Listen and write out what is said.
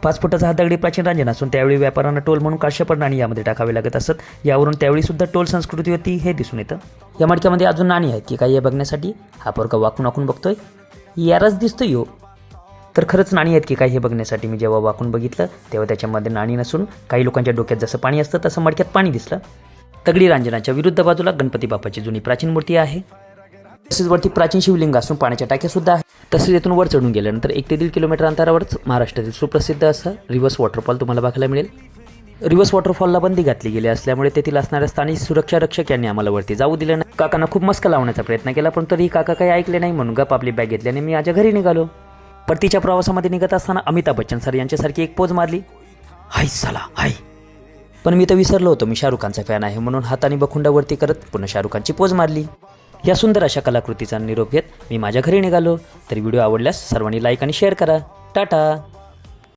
5 फुटाचा हा दगडी प्राचीन रांजण असून त्यावेळी व्यापाऱ्यांना टोल म्हणून काश्यपड नाणी यामध्ये टाकावे लागत असत. यावरून त्यावेळी सुद्धा टोल संस्कृती होती हे दिसून येतं. या मडक्यामध्ये अजून नाणी आहेत की काही हे बघण्यासाठी हा पोरगा वाकून वाकून बघतोय. यारच दिसतोय यो. तर खरंच नाणी आहेत की काही हे बघण्यासाठी मी जेव्हा वाकून बघितलं तेव्हा त्याच्यामध्ये नाणी नसून काही लोकांच्या डोक्यात जसं पाणी असतं तसं मडक्यात पाणी दिसलं. दगडी रांजणाच्या विरुद्ध बाजूला गणपती बाप्पाची जुनी प्राचीन मूर्ती आहे. तसेच वरती प्राचीन शिवलिंग असून पाण्याच्या टाक्यासुद्धा आहे. तसेच येथून वर चढून गेल्यानंतर 1 ते 1.5 किलोमीटर अंतरावरच महाराष्ट्रातील सुप्रसिद्ध असं रिव्हर्स वॉटरफॉल तुम्हाला बघायला मिळेल. रिव्हर्स वॉटरफॉलला बंदी घातली गेली असल्यामुळे तेथील असणाऱ्या स्थानिक सुरक्षा रक्षक यांनी आम्हाला वरती जाऊ दिले नाही. काकांना खूप मस्का लावण्याचा प्रयत्न केला पण तरीही काका काही ऐकले नाही म्हणून गप आपली बॅग घेतल्याने मी माझ्या घरी निघालो. परतीच्या प्रवासामध्ये निघत असताना अमिताभ बच्चन सर यांच्यासारखी एक पोज मारली. हाय साला हाय. पण मी तर विसरलो होतो मी शाहरुख खानचा फॅन आहे म्हणून हाताने बखुंडावरती करत पुन्हा शाहरुख खानची पोज मारली. या सुंदर अशा कलाकृतीचा निरोप घेत मी माझ्या घरी निघालो. तर व्हिडिओ आवडल्यास सर्वांनी लाईक आणि शेअर करा. टाटा.